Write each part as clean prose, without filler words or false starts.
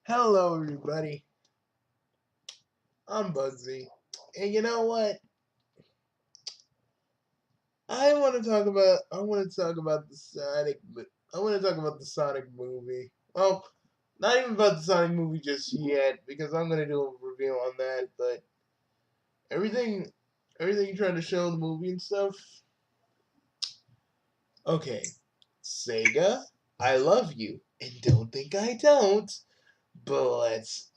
Hello, everybody. I'm Bugsy, and you know what? I want to talk about the Sonic. I want to talk about the Sonic movie. Well, not even about the Sonic movie just yet, because I'm gonna do a review on that. But everything, everything you're trying to show in the movie and stuff. Okay, Sega, I love you, and don't think I don't. But let's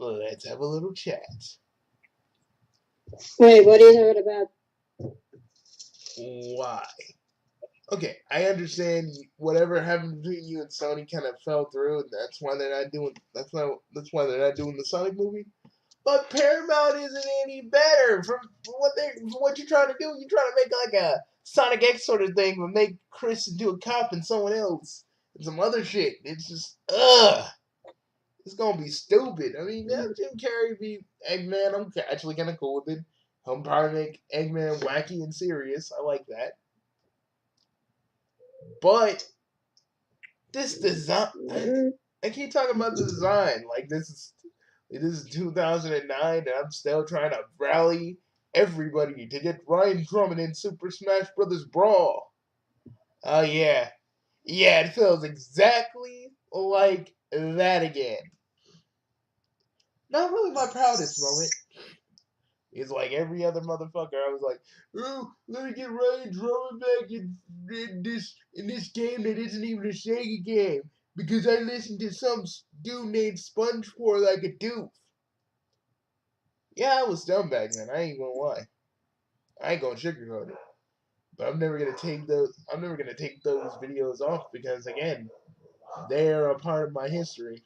have a little chat. Wait, what is it about? Why? Okay, I understand whatever happened between you and Sony kind of fell through, and that's why they're not doing. That's why they're not doing the Sonic movie. But Paramount isn't any better for what you're trying to do. You're trying to make like a Sonic X sort of thing, but make Chris into a cop and someone else and some other shit. It's just it's gonna be stupid. I mean, yeah, Jim Carrey be Eggman. I'm actually kind of cool with it. He'll probably make Eggman wacky and serious. I like that. But this design, I keep talking about the design. Like this is 2009, and I'm still trying to rally everybody to get Ryan Drummond in Super Smash Brothers Brawl. Oh yeah, yeah, it feels exactly like that again. Not really my proudest moment. It's like every other motherfucker. I was like, "Oh, let me get Ryan Drummond back in this game that isn't even a Sega game because I listened to some dude named SpongeBob like a doof." Yeah, I was dumb back then. I ain't gonna lie. I ain't gonna sugarcoat it. But I'm never gonna take those. I'm never gonna take those videos off because again, they are a part of my history.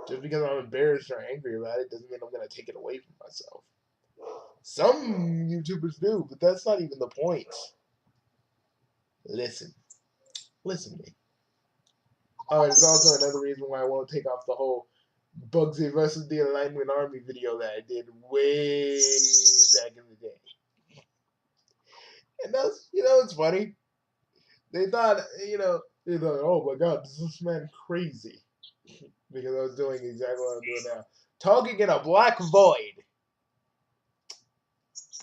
Just because I'm embarrassed or angry about it doesn't mean I'm gonna take it away from myself. Some YouTubers do, but that's not even the point. Listen, listen to me. Oh, and it's also another reason why I won't take off the whole Bugsy versus the Alignment Army video that I did way back in the day. And that's, it's funny. They thought, oh my god, is this man crazy? Because I was doing exactly what I'm doing now. Talking in a black void.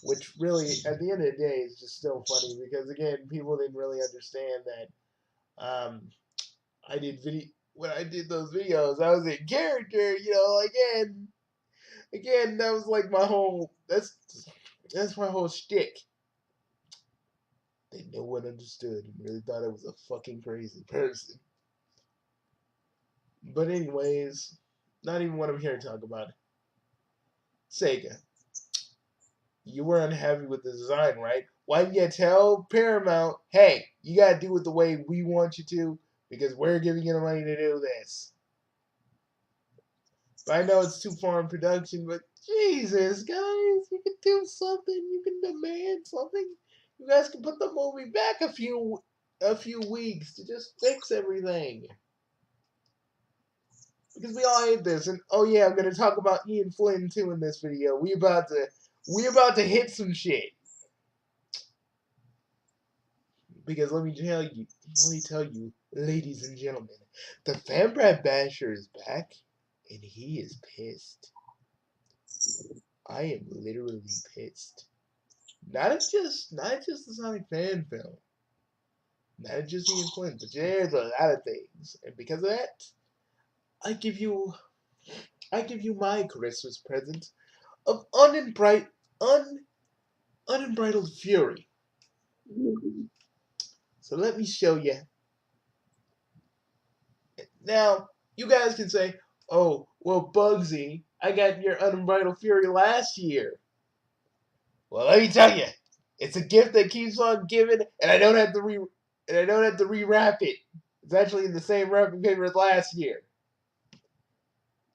Which really, at the end of the day, is just still funny because, again, people didn't really understand that I did video when I did those videos, I was in character, again, that was like my whole that's my whole shtick. They no one understood and really thought I was a fucking crazy person. But anyways, not even what I'm here to talk about. Sega, you were unhappy with the design, right? Why didn't you tell Paramount, hey, you gotta do it the way we want you to because we're giving you the money to do this? I know it's too far in production, but Jesus, guys, you can do something. You can demand something. You guys can put the movie back a few weeks to just fix everything. Because we all hate this, and oh yeah, I'm gonna talk about Ian Flynn too in this video. We about to hit some shit. Because let me tell you, ladies and gentlemen, the Fanbrat Basher is back, and he is pissed. I am literally pissed. Not just the Sonic fan film, not just Ian Flynn, but there's a lot of things, and because of that, I give you I give you my Christmas present of unbridled fury. So let me show you. Now you guys can say, "Oh, well, Bugsy, I got your unbridled fury last year." Well, let me tell you, it's a gift that keeps on giving, and I don't have to rewrap it. It's actually in the same wrapping paper as last year.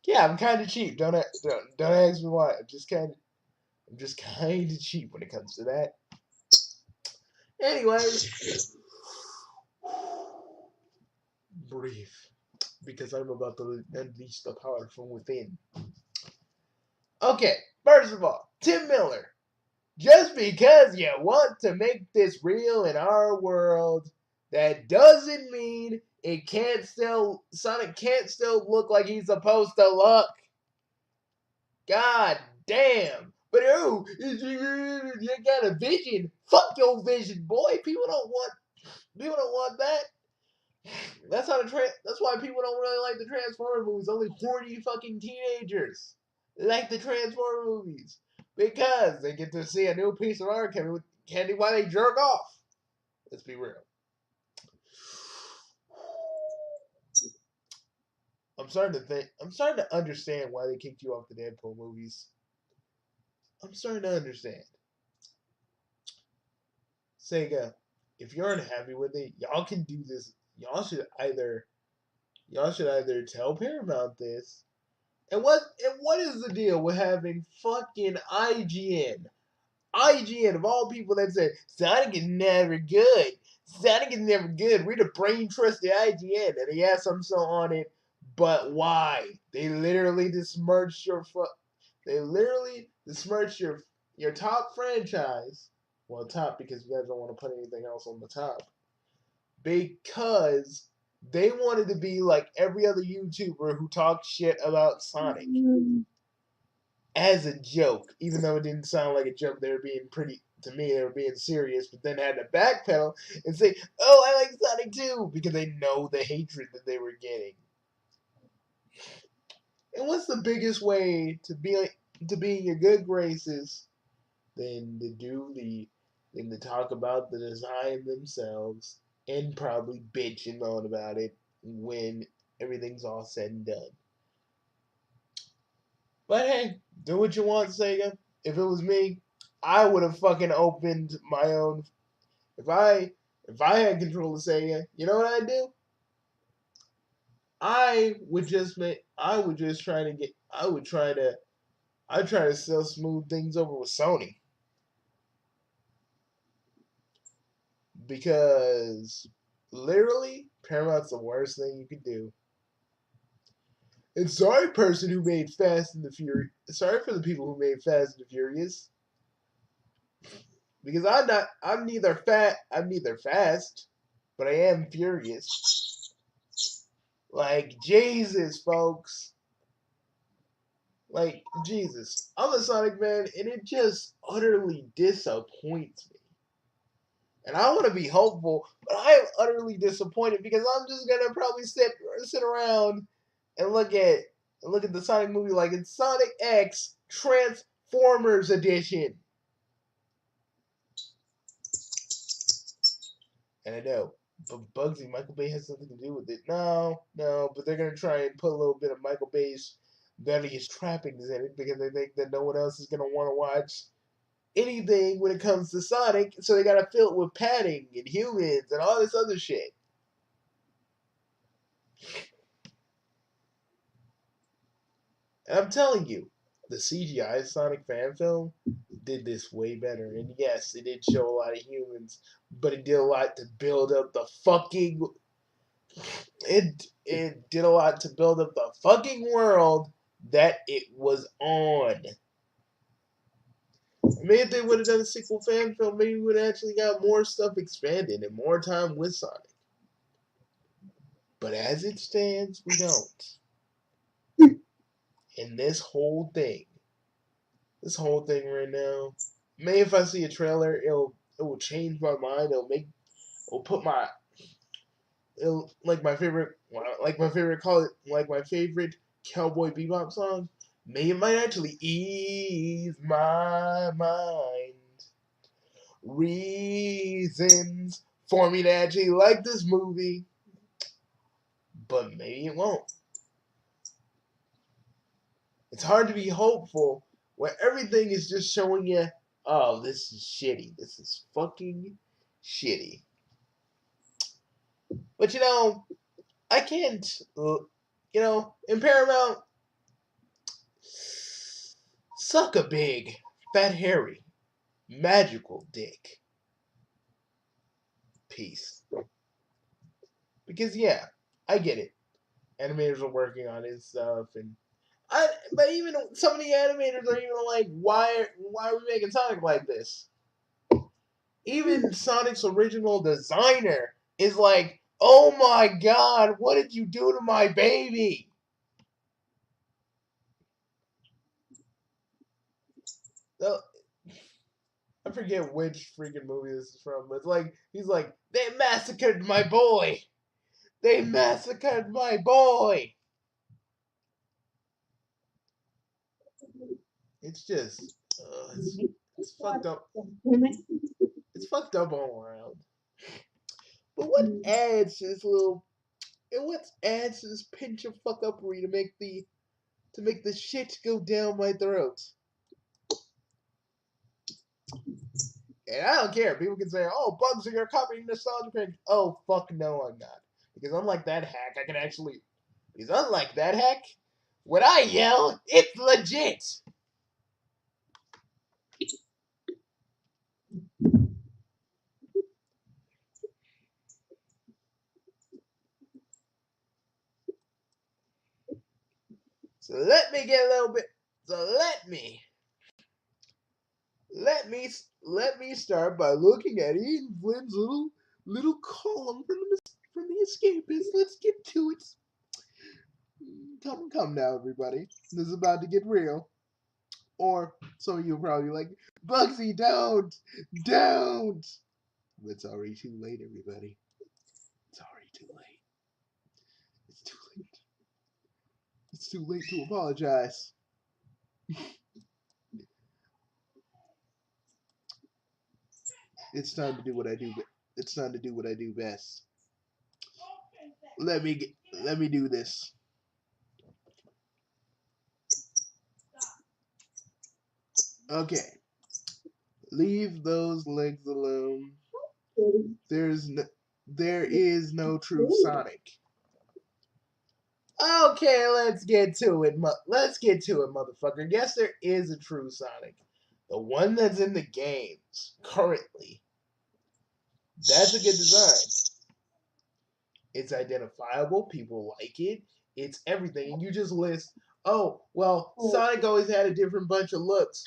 Yeah, I'm kind of cheap. Don't ask me why. I'm just kind of cheap when it comes to that. Anyways, breathe, because I'm about to unleash the power from within. Okay, first of all, Tim Miller. Just because you want to make this real in our world, that doesn't mean Sonic can't still look like he's supposed to look. God damn. But oh, you got a vision. Fuck your vision, boy. People don't want that. That's why people don't really like the Transformer movies. Only 40 fucking teenagers like the Transformer movies. Because they get to see a new piece of art candy while they jerk off. Let's be real. I'm starting to understand why they kicked you off the Deadpool movies. I'm starting to understand. Sega, if you're unhappy with it, y'all can do this. Y'all should either tell Paramount this. And what is the deal with having fucking IGN? IGN of all people that said Sonic is never good. Sonic is never good. We're the brain trusted IGN, and he has some so on it. But why? They literally besmirched your top franchise. Well, top because you guys don't want to put anything else on the top. Because they wanted to be like every other YouTuber who talks shit about Sonic as a joke, even though it didn't sound like a joke. They were being they were being serious, but then had to backpedal and say, oh, I like Sonic too, because they know the hatred that they were getting. And what's the biggest way to be in your good graces than to talk about the design themselves and probably bitching on about it when everything's all said and done. But hey, do what you want, Sega. If it was me, I would have fucking opened my own. If I had control of Sega, you know what I'd do? I'd try to still smooth things over with Sony. Because literally, Paramount's the worst thing you could do. And sorry, person who made Fast and the Furious. Sorry for the people who made Fast and the Furious. Because I'm neither fast, but I am furious. Like Jesus, folks. Like Jesus. I'm a Sonic fan, and it just utterly disappoints me. And I want to be hopeful, but I am utterly disappointed because I'm just gonna probably sit around and look at the Sonic movie like it's Sonic X Transformers Edition. And I know, but Bugsy, Michael Bay has something to do with it. No, but they're gonna try and put a little bit of Michael Bay's various trappings in it because they think that no one else is gonna want to watch anything when it comes to Sonic, so they gotta fill it with padding and humans and all this other shit. And I'm telling you, the CGI Sonic fan film did this way better. And yes, it did show a lot of humans, but it did a lot to build up the fucking. It did a lot to build up the fucking world that it was on. Maybe if they would have done a sequel fan film, maybe we would have actually got more stuff expanded and more time with Sonic. But as it stands, we don't. And this whole thing right now, maybe if I see a trailer, it will change my mind. It'll put my it'll like my favorite Cowboy Bebop song. Maybe it might actually ease my mind. Reasons for me to actually like this movie, but maybe it won't. It's hard to be hopeful when everything is just showing you, oh, this is shitty. This is fucking shitty. But I can't, in Paramount, suck a big, fat, hairy, magical dick. Peace. Because, yeah, I get it. Animators are working on it and stuff, but even some of the animators are even like, why are we making Sonic like this? Even Sonic's original designer is like, oh my god, what did you do to my baby? No, I forget which freaking movie this is from, but it's like he's like, they massacred my boy. They massacred my boy. It's just, it's fucked up. It's fucked up all around. But what adds to this little, and what adds to this pinch of fuck uppery to make the shit go down my throat? And I don't care. People can say, "Oh, Bugsy, you're copying nostalgia prank." Oh, fuck no, I'm not. Because unlike that hack, I can actually. Because unlike that hack, when I yell, it's legit. So let me get a little bit. So let me start by looking at Ian Flynn's little column from the Escapist. Let's get to it. Come now, everybody. This is about to get real. Or some of you are probably like, Bugsy, don't. But it's already too late, everybody. It's already too late. It's too late. It's too late to apologize. It's time to do what I do. It's time to do what I do best. Let me do this. Okay. Leave those legs alone. There is no true Sonic. Okay, let's get to it. Let's get to it, motherfucker. Yes, there is a true Sonic. The one that's in the games currently. That's a good design. It's identifiable. People like it. It's everything. And you just list, oh, well, Sonic always had a different bunch of looks.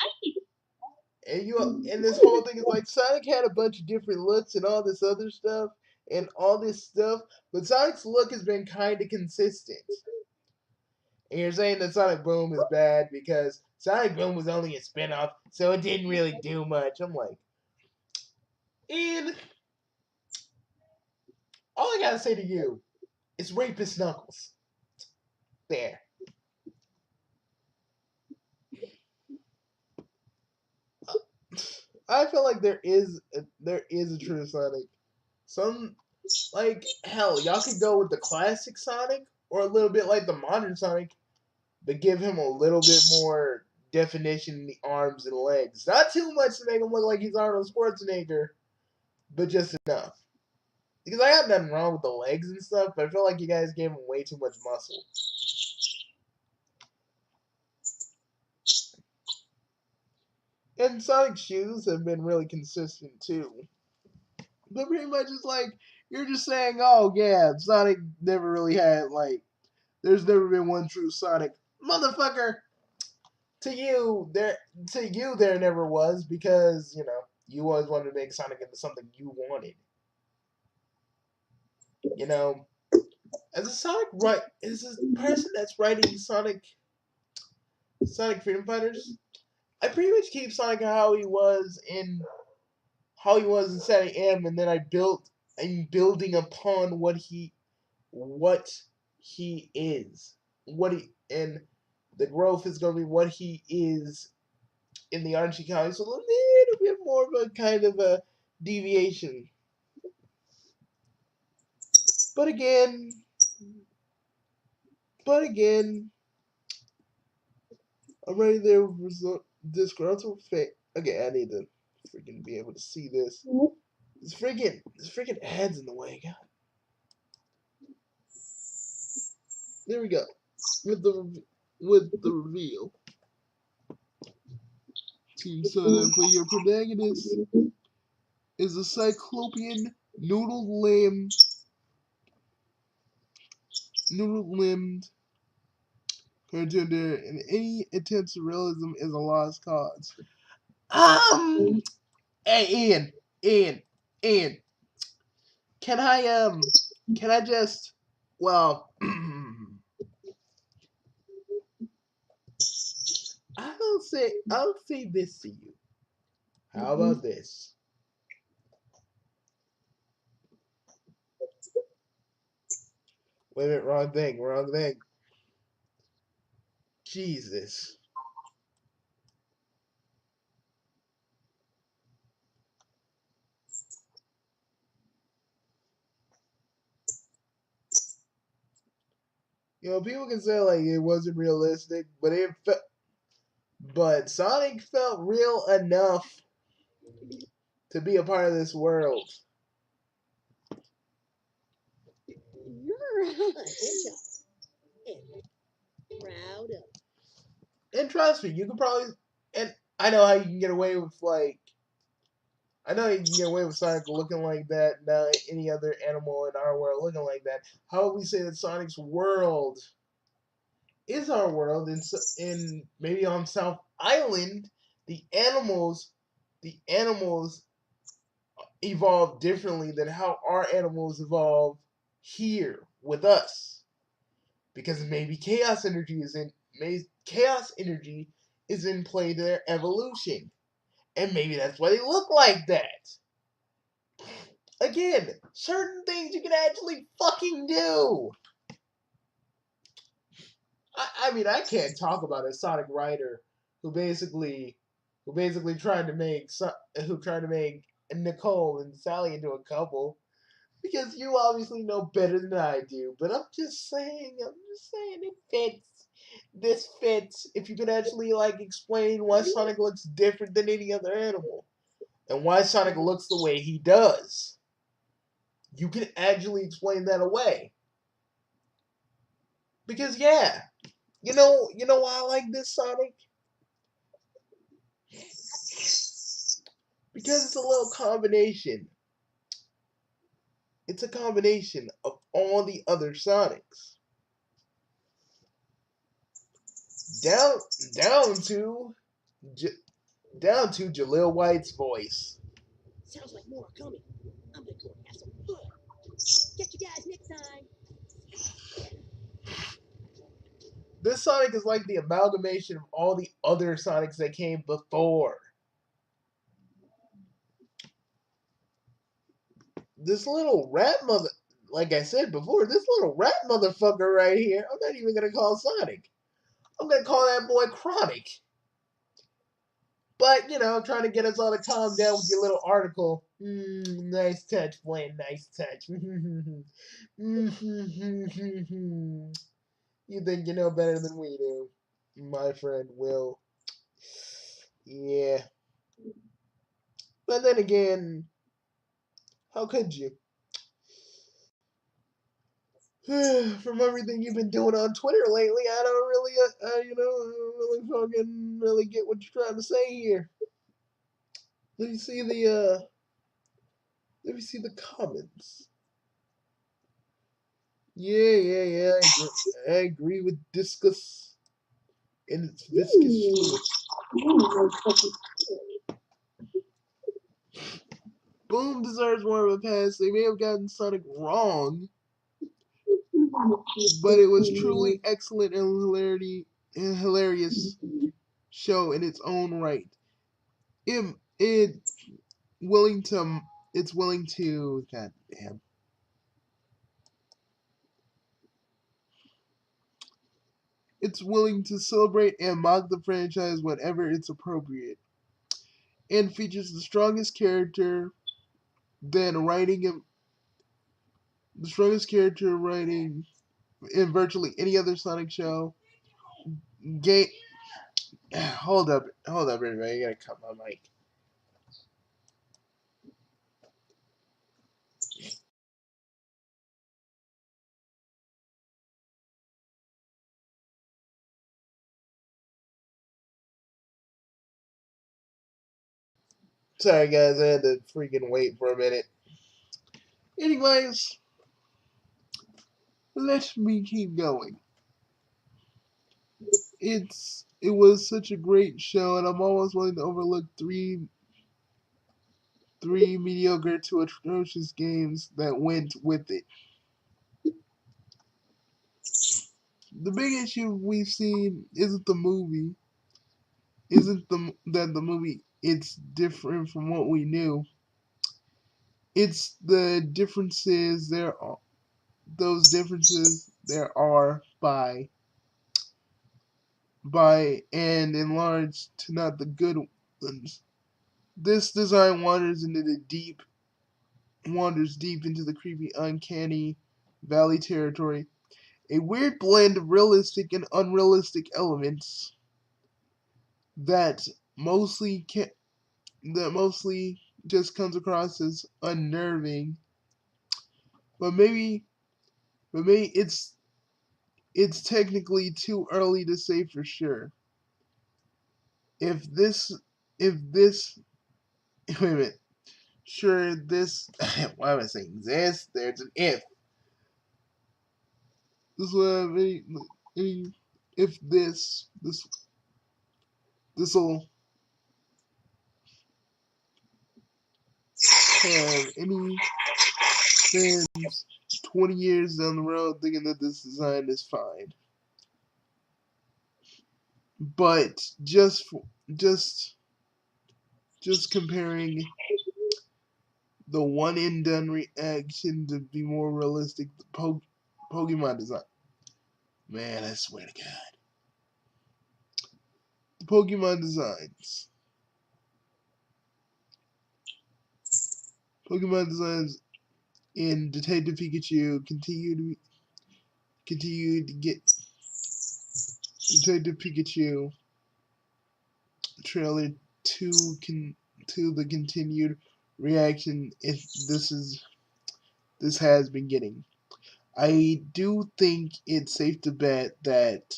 And this whole thing is like Sonic had a bunch of different looks and all this other stuff and all this stuff, but Sonic's look has been kind of consistent. And you're saying that Sonic Boom is bad because Sonic Boom was only a spinoff, so it didn't really do much. I'm like, and all I gotta say to you is Rapist Knuckles. There. I feel like there is a true Sonic. Some like hell, y'all could go with the classic Sonic or a little bit like the modern Sonic, but give him a little bit more definition in the arms and legs. Not too much to make him look like he's Arnold Schwarzenegger, but just enough. Because I got nothing wrong with the legs and stuff, but I feel like you guys gave him way too much muscle. And Sonic's shoes have been really consistent too. But pretty much it's like you're just saying, oh yeah, Sonic never really had like there's never been one true Sonic. Motherfucker, to you there never was because, you always wanted to make Sonic into something you wanted. You know, as a person that's writing Sonic Freedom Fighters, I pretty much keep Sonic how he was in Sonic M, and then I'm building upon what he is, and the growth is going to be what he is in the Archie comics, so a little bit more of a kind of a deviation. But again, I'm ready there with disgruntled face. Okay, I need to freaking be able to see this. This freaking ad's in the way. God. There we go. With the reveal. Team Sonic, where your protagonist is a cyclopean noodle-limbed cartoon, and any attempt to realism is a lost cause. Hey, Ian, can I just, well, I don't I'll say this to you. How about this? Wait a minute, wrong thing, wrong thing. Jesus. You know, people can say like it wasn't realistic, but Sonic felt real enough to be a part of this world. You're a hedgehog. Proud of. And trust me, you can probably, and I know how you can get away with like, I know you can get away with Sonic looking like that. Not any other animal in our world looking like that. How would we say that Sonic's world is our world? In maybe on South Island, the animals, the animals evolve differently than how our animals evolve here with us, because maybe chaos energy is in play to their evolution, and maybe that's why they look like that. Again, certain things you can actually fucking do. I mean, I can't talk about a Sonic writer who basically tried to make Nicole and Sally into a couple, because you obviously know better than I do. But I'm just saying it fits. This fits if you could actually like explain why Sonic looks different than any other animal and why Sonic looks the way he does. You can actually explain that away. Because yeah, you know why I like this Sonic? Because it's a little combination. It's a combination of all the other Sonics. Down down to down to Jaleel White's voice. Sounds like more are coming. I'm gonna go have some fun. Catch you guys next time. This Sonic is like the amalgamation of all the other Sonics that came before. This little rat mother, like I said before, this little rat motherfucker right here, I'm not even gonna call Sonic. I'm gonna call that boy Chronic. But, trying to get us all to calm down with your little article. Nice touch, Blaine. Nice touch. You think you know better than we do, my friend Will. Yeah. But then again, how could you? From everything you've been doing on Twitter lately, I don't really, fucking really get what you're trying to say here. Let me see the comments. Yeah. I agree with discus and its viscous fluid. Boom deserves more of a pass. They may have gotten Sonic wrong, but it was truly excellent and hilarious show in its own right. It willing to it's willing to god damn. It's willing to celebrate and mock the franchise whenever it's appropriate, and features the strongest character than writing him the strongest character writing in virtually any other Sonic show. Game. Hold up, everybody! I gotta cut my mic. Sorry, guys, I had to freaking wait for a minute. Anyways, let me keep going. It was such a great show, and I'm almost willing to overlook three mediocre to atrocious games that went with it. The big issue we've seen isn't the movie. isn't the movie it's different from what we knew. It's the differences there are those differences there are by and enlarged to not the good ones. This design wanders deep into the creepy, uncanny valley territory. A weird blend of realistic and unrealistic elements that mostly can that mostly just comes across as unnerving. But maybe it's technically too early to say for sure. If this if this wait a minute. Sure this why am I saying this? There's an if. This is what I mean. If this'll have any fans 20 years down the road thinking that this design is fine. But just just comparing the one and done reaction to be more realistic, the Pokemon design. Man, I swear to God. The Pokemon designs. Pokemon designs in Detective Pikachu continue to get Detective Pikachu trailer to the continued reaction this has been getting. I do think it's safe to bet that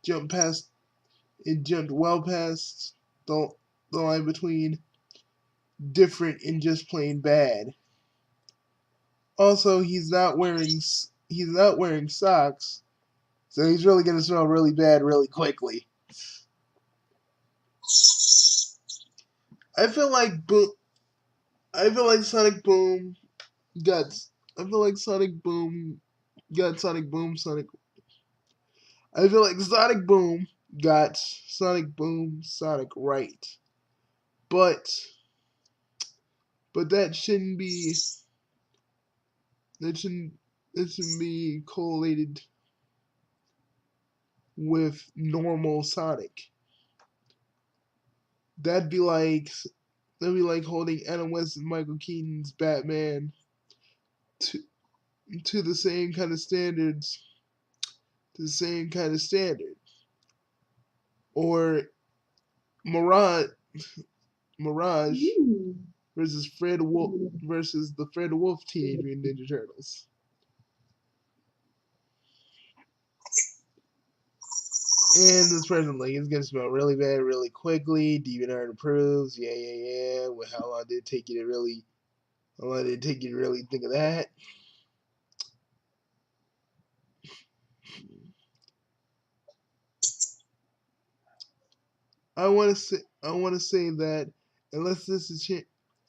jumped past it jumped well past the the line between different and just plain bad. Also, he's not wearing socks, so he's really gonna smell really bad really quickly. I feel like I feel like Sonic Boom got I feel like Sonic Boom got Sonic Boom Sonic I feel like Sonic Boom got Sonic Boom Sonic right. But that shouldn't be that shouldn't that shouldn't be correlated with normal Sonic. That'd be like holding Adam West and Michael Keaton's Batman to the same kind of standards, or Mirage Mirage versus Fred Wolf versus the Fred Wolf Teenage Mutant Ninja Turtles. And this person like it's gonna smell really bad really quickly. DeviantArt approves. Yeah. Well, how long did it take you to really think of that? I want to say that unless this is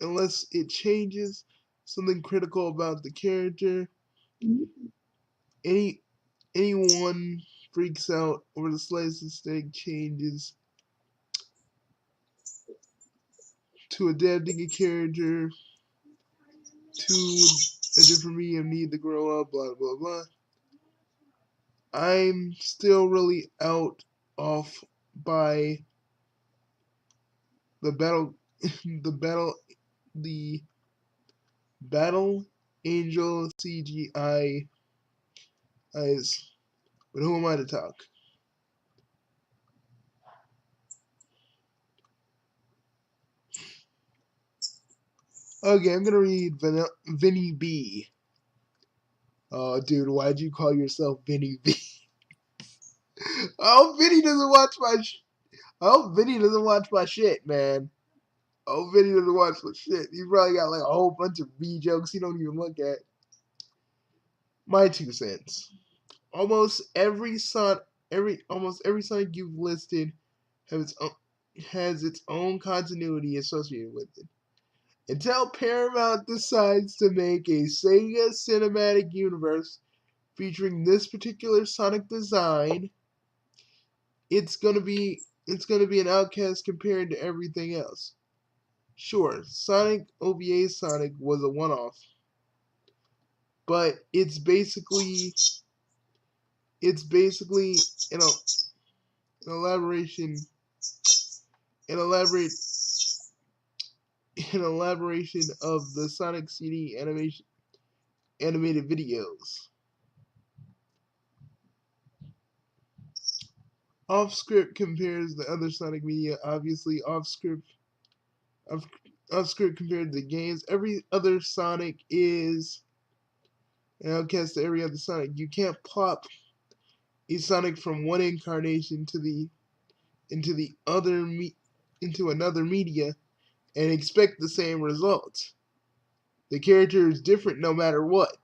unless it changes something critical about the character, any anyone freaks out over the slightest mistake changes to adapting a character to a different medium, need to grow up, blah blah blah. I'm still really out off by the battle the battle the battle angel CGI eyes. But who am I to talk? Okay, I'm gonna read Vinny B. Oh, dude, why'd you call yourself Vinny B? Oh, Vinny doesn't watch my. Oh, Vinny doesn't watch my shit, man. Oh, Vinny doesn't watch my shit. He probably got like a whole bunch of B jokes he don't even look at. My 2 cents. Almost every Sonic you've listed has its own continuity associated with it. Until Paramount decides to make a Sega Cinematic Universe featuring this particular Sonic design, it's gonna be an outcast compared to everything else. Sure, Sonic OVA Sonic was a one-off, but it's basically an, an elaboration an elaborate an elaboration of the Sonic CD animated videos. Off script compares the other Sonic media. Obviously, off, off script compared to the games. Every other Sonic is an outcast to every other Sonic. You can't plop a Sonic from one incarnation to the into the other into another media and expect the same results. The character is different no matter what.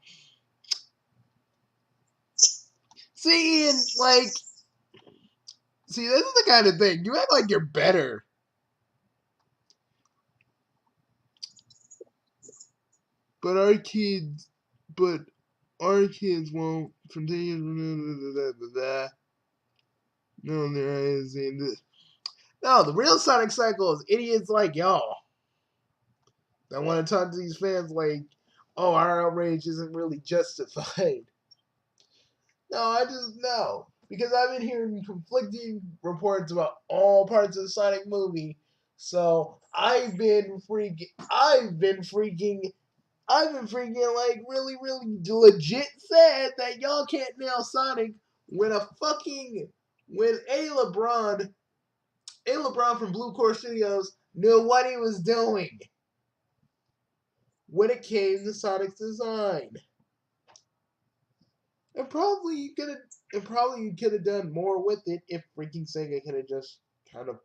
See, and this is the kind of thing you act like you're better. But our kids, but our kids won't continue. No, there is no. The real Sonic Cycle is idiots like y'all that want to talk to these fans like, "Oh, our outrage isn't really justified." No, I just no because I've been hearing conflicting reports about all parts of the Sonic movie. So I've been freaking like really, really legit sad that y'all can't nail Sonic when A. LeBron from Blue Core Studios knew what he was doing when it came to Sonic's design. And probably you could have done more with it if freaking Sega could have just kind of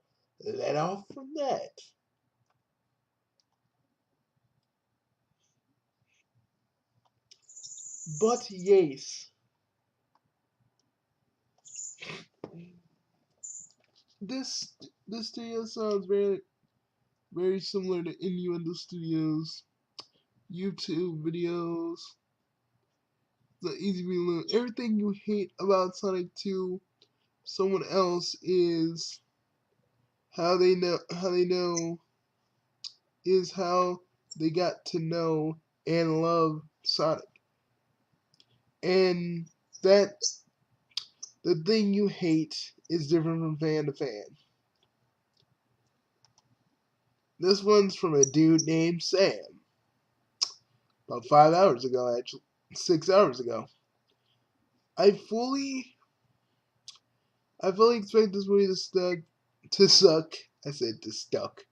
let off from that. But yes, this this studio sounds very similar to Innuendo Studios YouTube videos. The easy reload. Everything you hate about Sonic 2, someone else is how they know is how they got to know and love Sonic. And that the thing you hate is different from fan to fan. This one's from a dude named Sam. About 5 hours ago, actually. 6 hours ago. I fully expect this movie to suck. I said to stuck.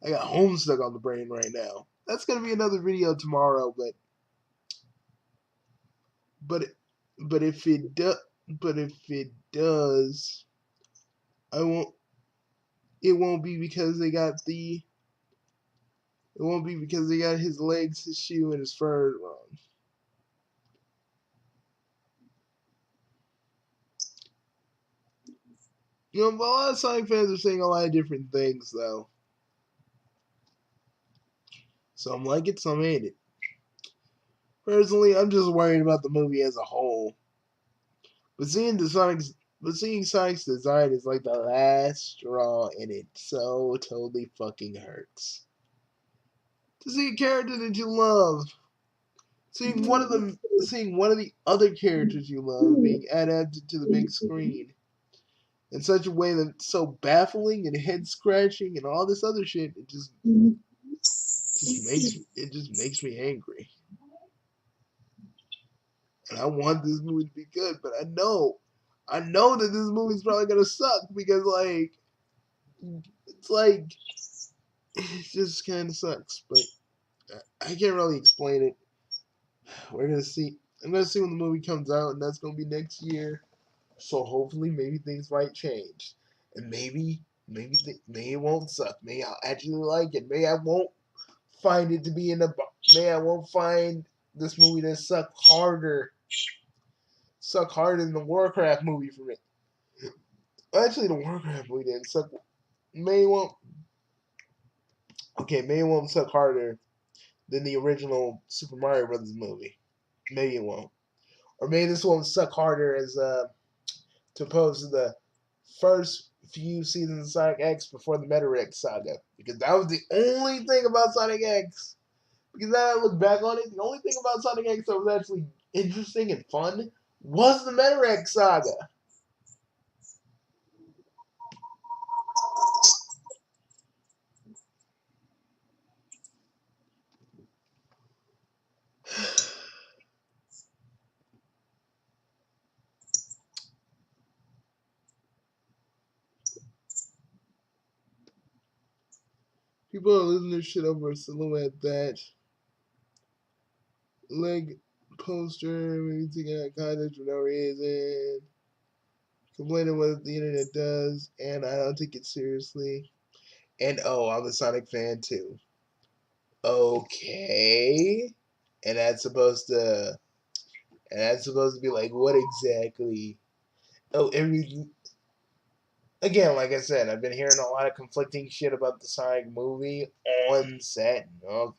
I got Homestuck on the brain right now. That's gonna be another video tomorrow, but but if it does, I won't. It won't be because they got the. It won't be because they got his legs, his shoe, and his fur wrong. You know, but a lot of Sonic fans are saying a lot of different things, though. Some like it, some hate it. Personally, I'm just worried about the movie as a whole. But seeing Sonic's design is like the last straw, and it so totally fucking hurts. To see a character that you love, seeing one of the other characters you love being adapted to the big screen in such a way that's so baffling and head scratching and all this other shit, it just makes me angry. And I want this movie to be good, but I know that this movie's probably gonna suck because it just kind of sucks. But I can't really explain it. We're gonna see. I'm gonna see when the movie comes out, and that's gonna be next year. So hopefully, maybe things might change, and maybe it won't suck. Maybe I'll actually like it. Maybe I won't find it to be Maybe I won't find this movie to suck harder than the Warcraft movie for me. Actually, the Warcraft movie didn't suck. Maybe it won't. Okay, maybe it won't suck harder than the original Super Mario Brothers movie. Maybe it won't. Or maybe this one suck harder as to opposed to the first few seasons of Sonic X before the Metarex saga. Because that was the only thing about Sonic X. Because now I look back on it, the only thing about Sonic X that was actually interesting and fun was the Metarex saga. People are losing their shit over a silhouette that leg poster, maybe taking out context for no reason, complaining what the internet does, and I don't take it seriously. And oh, I'm a Sonic fan too. Okay. And that's supposed to be like what exactly? Oh, again, like I said, I've been hearing a lot of conflicting shit about the Sonic movie on set. You know,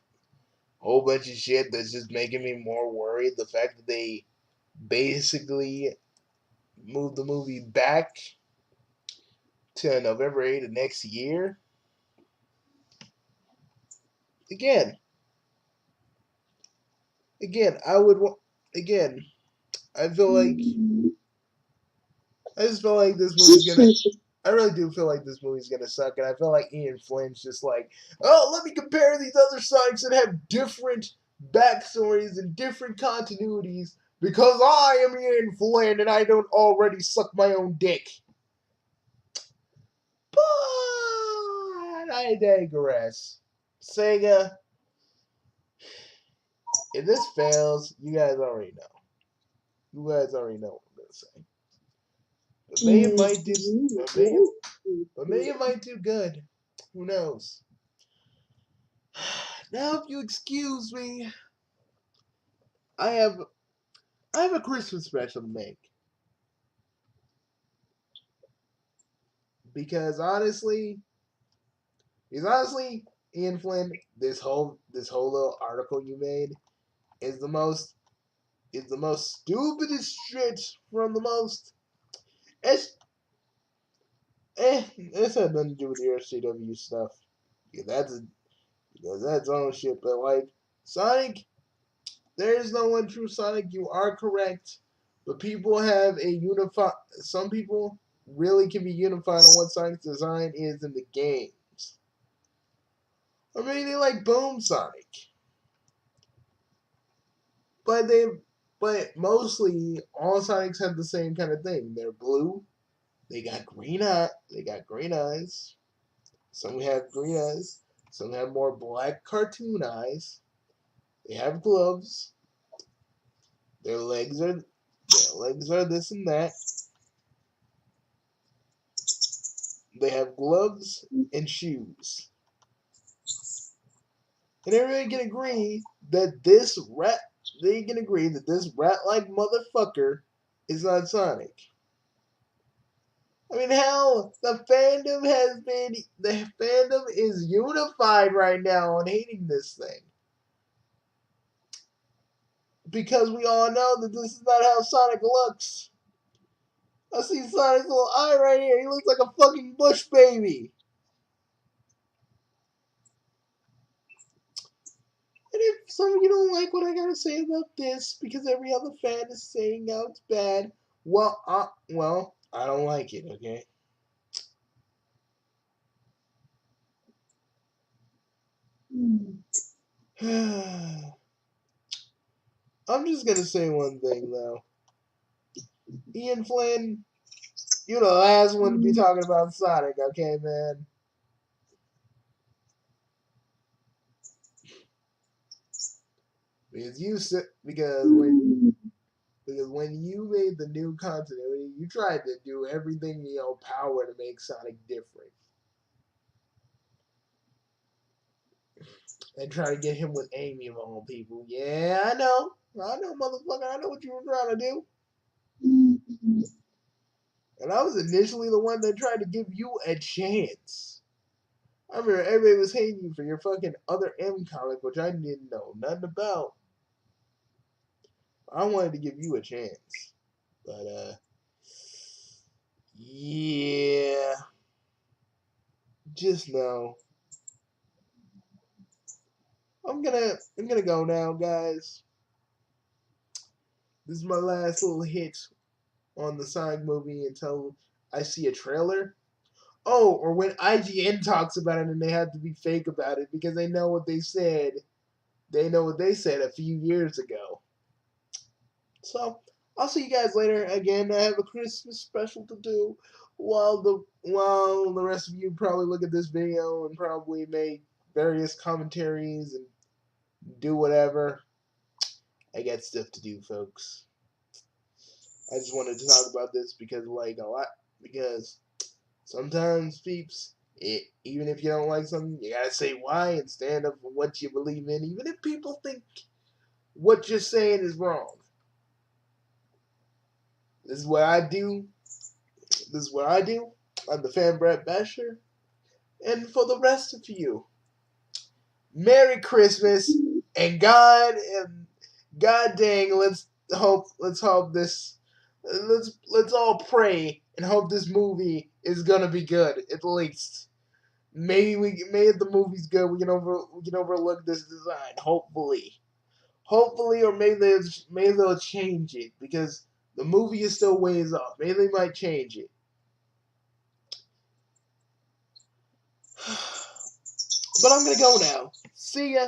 a whole bunch of shit that's just making me more worried. The fact that they basically moved the movie back to November 8th of next year. Again, I would. Again, I feel like I just feel like this movie's gonna. I really do feel like this movie's gonna suck, and I feel like Ian Flynn's just like, oh, let me compare these other Sonics that have different backstories and different continuities because I am Ian Flynn and I don't already suck my own dick. But I digress. Sega, if this fails, you guys already know. You guys already know what I'm gonna say. But maybe it might do. Maybe it might do good. Who knows? Now, if you excuse me, I have a Christmas special to make because honestly, Ian Flynn, this whole little article you made is the most stupidest shit from the most. It's it's had nothing to do with the RCW stuff. Yeah, because that's own shit. But like Sonic, there is no one true Sonic. You are correct, but people have a unified. Some people really can be unified on what Sonic's design is in the games. I mean, they like Boom Sonic, but mostly all Sonics have the same kind of thing. They're blue. They got green eye. They got green eyes. Some have green eyes. Some have more black cartoon eyes. They have gloves. Their legs are this and that. They have gloves and shoes. And everybody can agree that this rat like motherfucker is not Sonic. I mean, hell, the fandom is unified right now on hating this thing. Because we all know that this is not how Sonic looks. I see Sonic's little eye right here. He looks like a fucking bush baby. And if some of you don't like what I gotta say about this, because every other fan is saying how it's bad, well, I don't like it, okay? I'm just gonna say one thing though. Ian Flynn, you're the last one to be talking about Sonic, okay, man? Because when you made the new continuity, you tried to do everything in your power to make Sonic different. And try to get him with Amy of all people. Yeah, I know, motherfucker. I know what you were trying to do. And I was initially the one that tried to give you a chance. I remember everybody was hating you for your fucking other M comic, which I didn't know nothing about. I wanted to give you a chance, but yeah, just know I'm gonna go now, guys. This is my last little hit on the Sonic movie until I see a trailer. Oh, or when IGN talks about it and they have to be fake about it because they know what they said. They know what they said a few years ago. So I'll see you guys later. Again, I have a Christmas special to do while the rest of you probably look at this video and probably make various commentaries and do whatever. I got stuff to do, folks. I just wanted to talk about this because because sometimes peeps, even if you don't like something, you gotta say why and stand up for what you believe in, even if people think what you're saying is wrong. This is what I do. This is what I do. I'm the Fan Brett Basher. And for the rest of you, Merry Christmas and God dang, let's hope this let's all pray and hope this movie is gonna be good at least. Maybe if the movie's good, we can overlook this design. Hopefully, or maybe they'll change it because the movie is still ways off. Maybe they might change it. But I'm gonna go now. See ya.